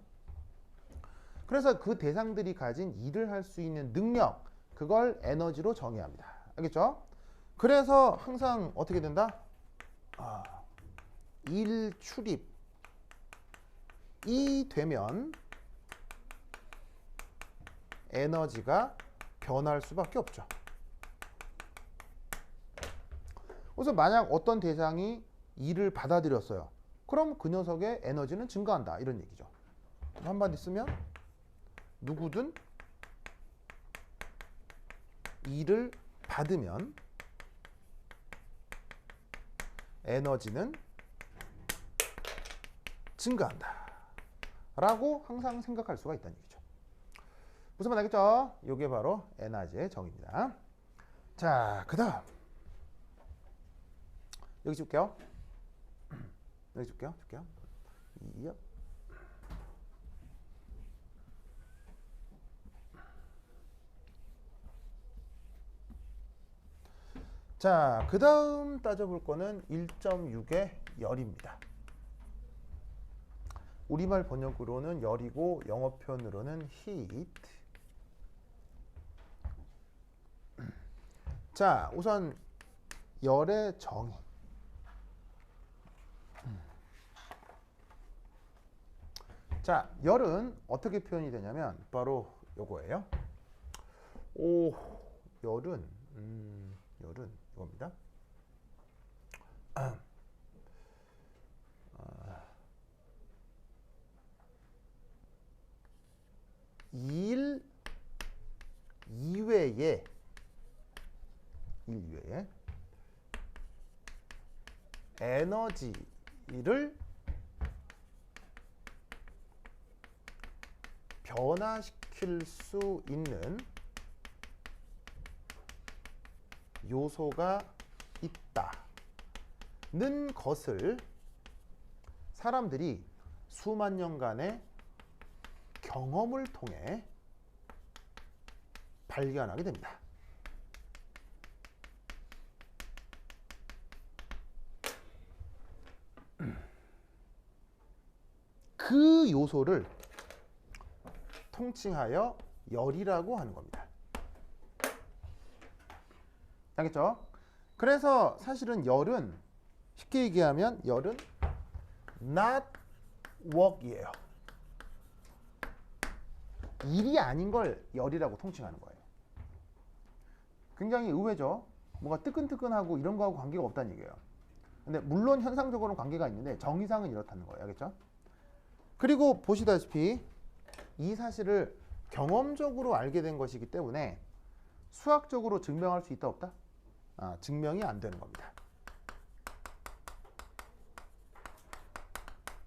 그래서 그 대상들이 가진 일을 할 수 있는 능력, 그걸 에너지로 정의합니다. 알겠죠? 그래서 항상 어떻게 된다? 일 출입이 되면 에너지가 변할 수밖에 없죠. 그래서 만약 어떤 대상이 이를 받아들였어요. 그럼 그 녀석의 에너지는 증가한다. 이런 얘기죠. 한마디 쓰면 누구든 이를 받으면 에너지는 증가한다. 라고 항상 생각할 수가 있다는 얘기죠. 무슨 말 알겠죠? 이게 바로 에너지의 정의입니다. 자, 그 다음 여기 줄게요. 여기 줄게요. 이요. 자, 그 다음 따져볼 거는 1.6의 열입니다. 우리말 번역으로는 열이고 영어 표현으로는 heat. 자, 우선 열의 정의. 자, 열은 어떻게 표현이 되냐면 바로 요거예요. 열은 이겁니다. 일 이외에 에너지를 변화시킬 수 있는 요소가 있다는 것을 사람들이 수만 년간의 경험을 통해 발견하게 됩니다. 그 요소를 통칭하여 열이라고 하는 겁니다. 알겠죠? 그래서 사실은 열은 쉽게 얘기하면 열은 not work이에요. 일이 아닌 걸 열이라고 통칭하는 거예요. 굉장히 의외죠? 뭔가 뜨끈뜨끈하고 이런 거하고 관계가 없다는 얘기예요. 근데 물론 현상적으로는 관계가 있는데 정의상은 이렇다는 거예요. 알겠죠? 그리고 보시다시피 이 사실을 경험적으로 알게 된 것이기 때문에 수학적으로 증명할 수 있다 없다? 증명이 안 되는 겁니다.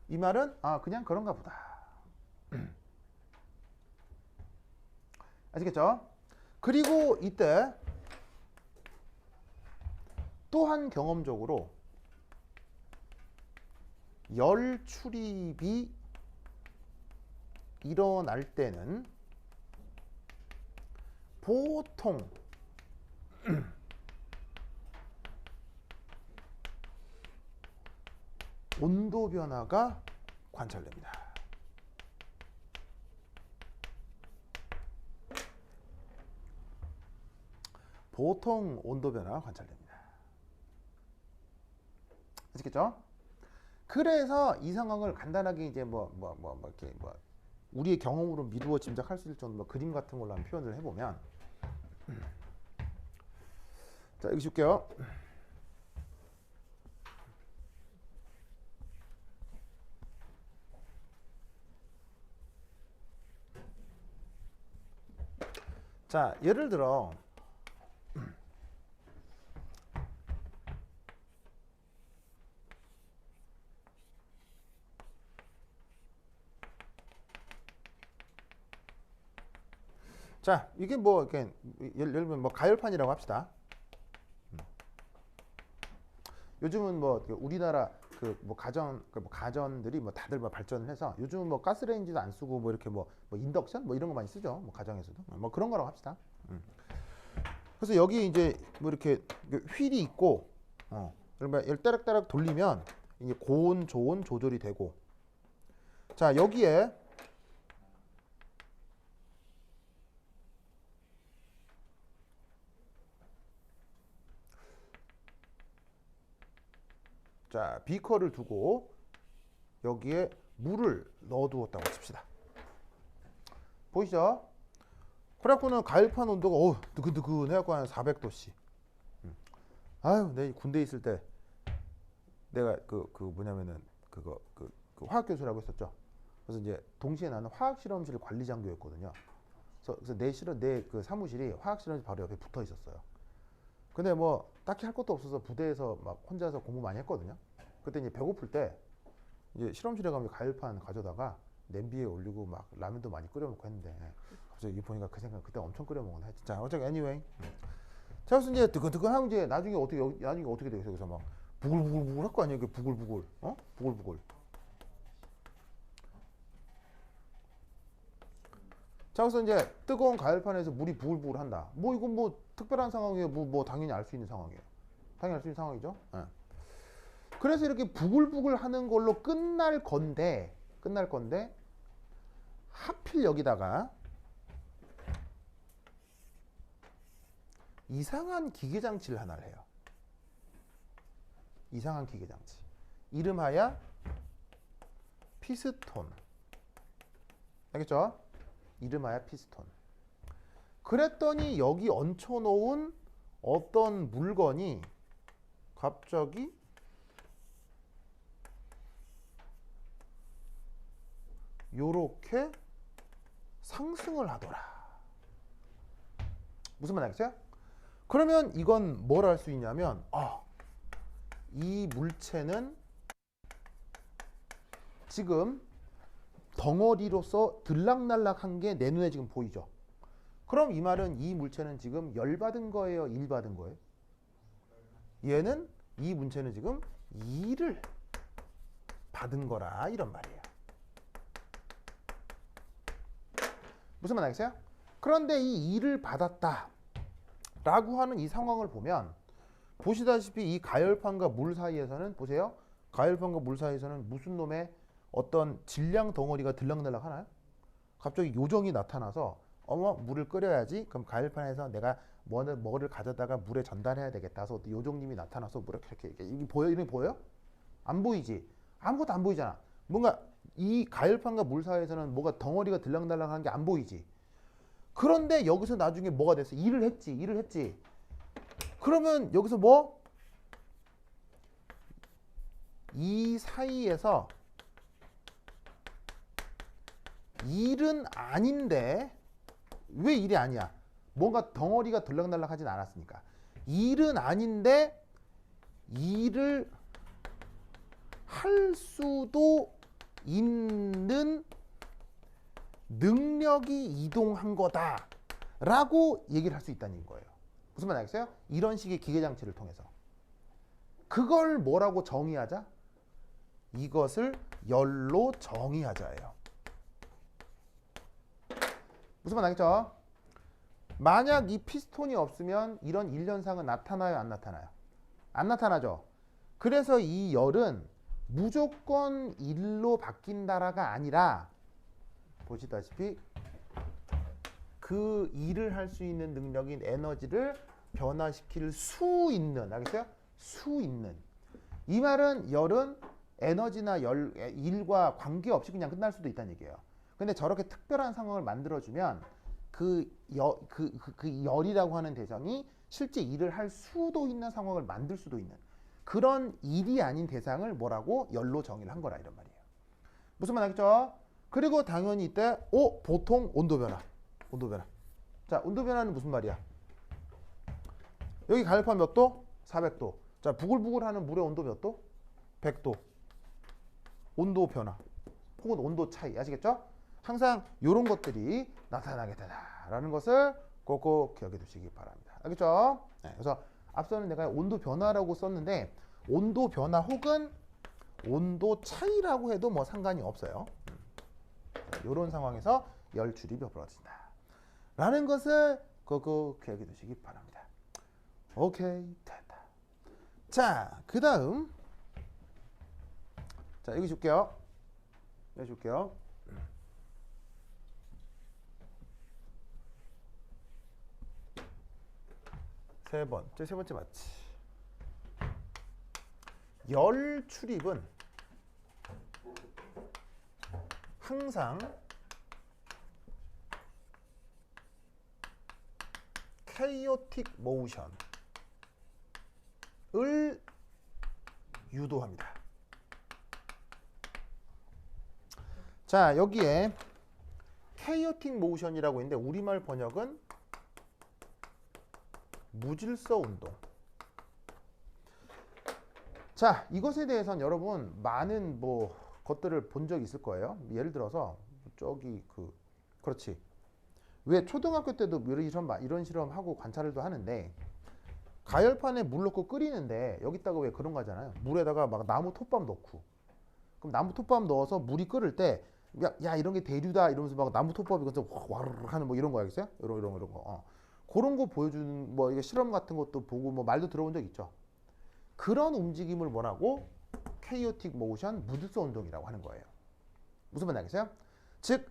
이 말은 그냥 그런가 보다. 아시겠죠? 그리고 이때 또한 경험적으로 열 출입이 일어날 때는 보통 온도 변화가 관찰됩니다. 보통 온도 변화가 관찰됩니다. 아시겠죠? 그래서 이 상황을 간단하게 이제 이렇게 우리의 경험으로 미루어 짐작할 수 있을 정도 그림 같은 걸로 한번 표현을 해보면, 자, 여기 줄게요. 자, 예를 들어 자, 이게 이렇게 예를 들면 가열판이라고 합시다. 요즘은 우리나라 가전들이 다들 발전을 해서 요즘은 가스레인지도 안 쓰고 이렇게 인덕션 이런 거 많이 쓰죠. 가정에서도 그런 거라고 합시다. 그래서 여기 이제 이렇게 휠이 있고, 그러면 얘를 따락따락 돌리면 이제 고온, 저온 조절이 되고, 자, 여기에 자, 비커를 두고 여기에 물을 넣어두었다고 칩시다. 보이시죠? 그래갖고는 가열판 온도가 뜨끈뜨끈 해갖고 한 400도씨. 아유, 내 군대 있을 때 내가 뭐냐면은 그 화학 교수라고 했었죠. 그래서 이제 동시에 나는 화학 실험실 관리장교였거든요. 그래서 내 그 사무실이 화학 실험실 바로 옆에 붙어 있었어요. 근데 뭐 딱히 할 것도 없어서 부대에서 막 혼자서 공부 많이 했거든요. 그때 이제 배고플 때 이제 실험실에 가면 가열판 가져다가 냄비에 올리고 막 라면도 많이 끓여 먹고 했는데 갑자기 이 보니까 그 생각 그때 엄청 끓여 먹었네. 자, 어차피 anyway. 자, 그래서 이제 뜨끈뜨끈하면 이제 나중에 어떻게 되겠어? 그래서 막 부글부글 할 거 아니에요? 부글부글, 부글부글. 자, 그래서 이제 뜨거운 가열판에서 물이 부글부글 한다. 뭐 이건 뭐 특별한 상황이에요. 뭐 당연히 알 수 있는 상황이에요. 당연히 알 수 있는 상황이죠. 예. 그래서 이렇게 부글부글 하는 걸로 끝날 건데 하필 여기다가 이상한 기계장치를 하나를 해요. 이상한 기계장치. 이름하여 피스톤. 알겠죠? 이름하여 피스톤. 그랬더니 여기 얹혀놓은 어떤 물건이 갑자기 요렇게 상승을 하더라. 무슨 말 알겠어요? 그러면 이건 뭘 할 수 있냐면 이 물체는 지금 덩어리로서 들락날락한 게 내 눈에 지금 보이죠. 그럼 이 말은 이 물체는 지금 열 받은 거예요, 일 받은 거예요? 얘는 이 물체는 지금 일을 받은 거라 이런 말이에요. 무슨 말 알겠어요? 그런데 이 일을 받았다 라고 하는 이 상황을 보면 보시다시피 이 가열판과 물 사이에서는 보세요. 가열판과 물 사이에서는 무슨 놈의 어떤 질량 덩어리가 들락날락 하나요? 갑자기 요정이 나타나서 물을 끓여야지. 그럼 가열판에서 내가 뭐를 가져다가 물에 전달해야 되겠다. 그래서 요정님이 나타나서 물에 이렇게 이게 보여? 이런 게 보여요? 안 보이지. 아무것도 안 보이잖아. 뭔가 이 가열판과 물 사이에서는 뭐가 덩어리가 들락날락한 게 안 보이지. 그런데 여기서 나중에 뭐가 됐어? 일을 했지. 그러면 여기서 뭐? 이 사이에서 일은 아닌데 왜 일이 아니야? 뭔가 덩어리가 들락날락하진 않았으니까. 일은 아닌데 일을 할 수도 있는 능력이 이동한 거다 라고 얘기를 할 수 있다는 거예요. 무슨 말 알겠어요? 이런 식의 기계장치를 통해서 그걸 뭐라고 정의하자? 이것을 열로 정의하자예요. 무슨 말 알겠죠? 만약 이 피스톤이 없으면 이런 일련상은 나타나요, 안 나타나요? 안 나타나죠. 그래서 이 열은 무조건 일로 바뀐다라가 아니라 보시다시피 그 일을 할 수 있는 능력인 에너지를 변화시킬 수 있는, 알겠어요? 수 있는. 이 말은 열은 에너지나 일과 관계없이 그냥 끝날 수도 있다는 얘기예요. 근데 저렇게 특별한 상황을 만들어주면 그 열이라고 하는 대상이 실제 일을 할 수도 있는 상황을 만들 수도 있는 그런 일이 아닌 대상을 뭐라고? 열로 정의를 한 거라 이런 말이에요. 무슨 말 알겠죠? 그리고 당연히 이때 보통 온도 변화. 자, 온도 변화는 무슨 말이야? 여기 가열판 몇 도? 400도. 자, 부글부글하는 물의 온도 몇 도? 100도. 온도 변화 혹은 온도 차이 아시겠죠? 항상 이런 것들이 나타나게 되다라는 것을 꼭꼭 기억해 두시기 바랍니다. 알겠죠? 네, 그래서 앞서는 내가 온도 변화라고 썼는데 온도 변화 혹은 온도 차이라고 해도 뭐 상관이 없어요. 이런 상황에서 열 출입이 벌어진다 라는 것을 꼭꼭 기억해 두시기 바랍니다. 오케이, 됐다. 자, 그 다음 자, 여기 줄게요. 세 번째 맞지? 열 출입은 항상 chaotic motion을 유도합니다. 자, 여기에 chaotic motion이라고 있는데 우리말 번역은 무질서 운동. 자, 이것에 대해서는 여러분 많은 뭐 것들을 본 적이 있을 거예요. 예를 들어서 저기 그렇지. 왜 초등학교 때도 이런 실험 하고 관찰도 하는데 가열판에 물 넣고 끓이는데 여기다가 왜 그런 거 하잖아요. 물에다가 막 나무 톱밥 넣고 그럼 나무 톱밥 넣어서 물이 끓을 때 야 이런 게 대류다 이러면서 막 나무 톱밥이 그래서 와르르 하는 뭐 이런 거 알겠어요? 이런 거. 그런 거 보여주는 뭐 이게 실험 같은 것도 보고 뭐 말도 들어본 적 있죠. 그런 움직임을 뭐라고 chaotic motion 무질서 운동이라고 하는 거예요. 무슨 말인지 알겠어요? 즉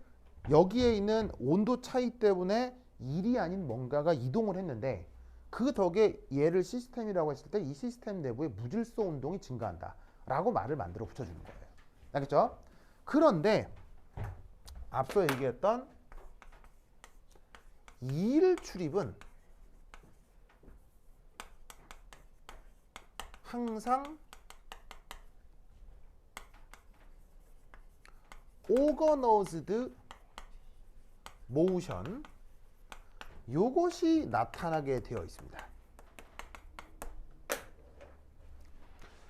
여기에 있는 온도 차이 때문에 일이 아닌 뭔가가 이동을 했는데 그 덕에 얘를 시스템이라고 했을 때 이 시스템 내부에 무질서 운동이 증가한다 라고 말을 만들어 붙여주는 거예요. 알겠죠? 그런데 앞서 얘기했던 일 출입은 항상 organized motion 요것이 나타나게 되어 있습니다.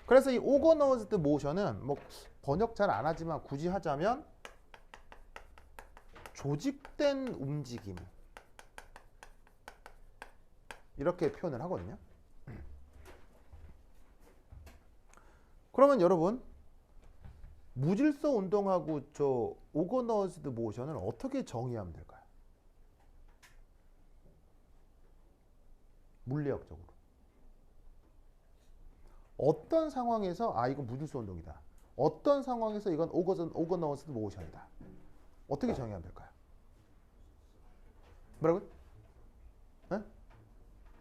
그래서 이 organized motion은 뭐 번역 잘 안 하지만 굳이 하자면 조직된 움직임 이렇게 표현을 하거든요. 그러면 여러분 무질서 운동하고 저 organized motion을 어떻게 정의하면 될까요? 물리학적으로 어떤 상황에서 이건 무질서 운동이다. 어떤 상황에서 이건 organized motion이다. 어떻게 정의하면 될까요? 뭐라고요? 네?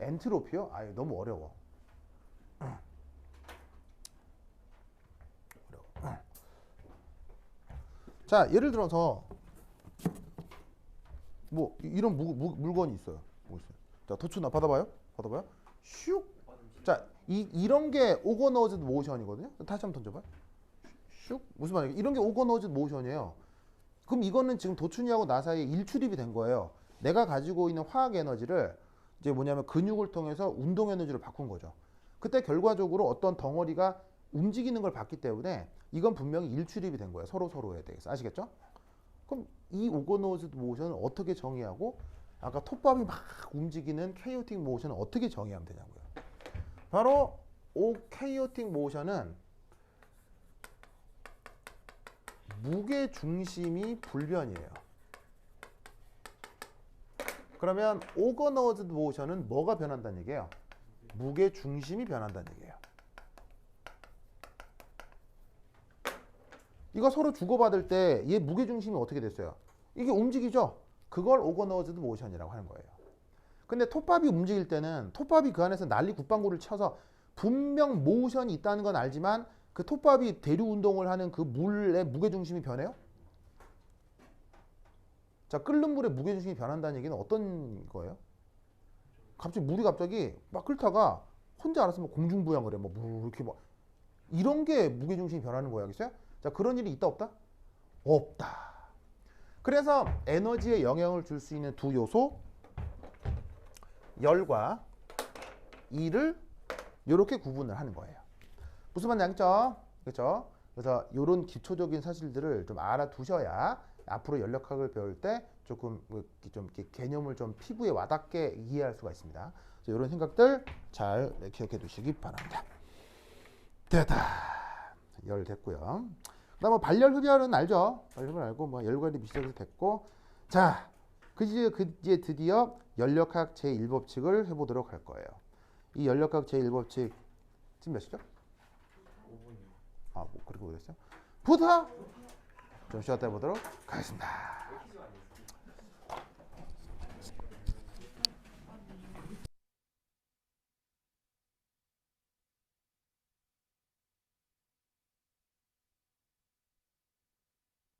엔트로피요? 너무 어려워. 자, 예를 들어서 뭐 이런 물건이 있어요. 뭐 있어요? 자, 도추나 받아봐요. 슉. 자, 이런 게 organized motion이거든요. 다시 한번 던져봐요. 슉. 무슨 말이에요? 이런 게 organized motion이에요. 그럼 이거는 지금 도춘이하고 나 사이에 일출입이 된 거예요. 내가 가지고 있는 화학 에너지를 이제 뭐냐면 근육을 통해서 운동 에너지로 바꾼 거죠. 그때 결과적으로 어떤 덩어리가 움직이는 걸 봤기 때문에 이건 분명히 일출입이 된 거예요. 서로에 대해서. 아시겠죠? 그럼 이 organized motion을 어떻게 정의하고 아까 톱밥이 막 움직이는 chaotic motion을 어떻게 정의하면 되냐고요. 바로 chaotic motion은 무게 중심이 불변이에요. 그러면 organized motion은 뭐가 변한다는 얘기예요? 무게 중심이 변한다는 얘기예요. 이거 서로 주고받을 때 얘 무게 중심이 어떻게 됐어요? 이게 움직이죠? 그걸 organized motion이라고 하는 거예요. 근데 톱밥이 움직일 때는 톱밥이 그 안에서 난리 굿방구를 쳐서 분명 모션이 있다는 건 알지만 그 톱밥이 대류 운동을 하는 그 물의 무게 중심이 변해요? 자, 끓는 물의 무게 중심이 변한다는 얘기는 어떤 거예요? 물이 갑자기 막 끓다가 혼자 알아서 뭐 공중부양을 해. 뭐 이렇게 막 이런 게 무게 중심이 변하는 거예요. 알겠어요? 자, 그런 일이 있다 없다? 없다. 그래서 에너지에 영향을 줄 수 있는 두 요소 열과 일을 이렇게 구분을 하는 거예요. 무슨 말인지 알겠죠? 그렇죠? 그래서 이런 기초적인 사실들을 좀 알아두셔야 앞으로 연력학을 배울 때 조금 좀 이렇게 개념을 좀 피부에 와닿게 이해할 수가 있습니다. 그래서 이런 생각들 잘 기억해 두시기 바랍니다. 됐다. 열 됐고요. 그다음 발열 흡열은 알죠? 발열 흡열 알고 뭐 열과리 미시작해서 됐고, 자, 이제 드디어 연력학 제1법칙을 해보도록 할 거예요. 이 연력학 제1법칙 지금 몇 시죠? 5분이요. 뭐 그렇게 오랬어요? 부터 좀 쉬었다 해보도록 하겠습니다.